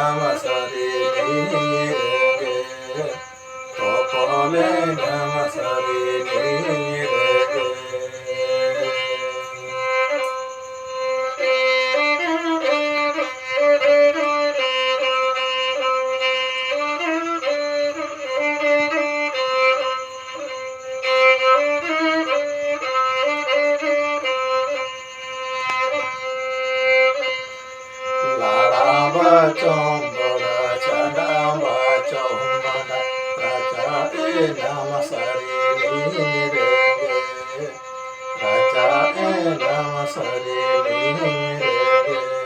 nam sari ni re ge to pole nam sari ni re ge Chom bada chanda chom bada racha e nama sari ni re ge racha e nama sari ni re ge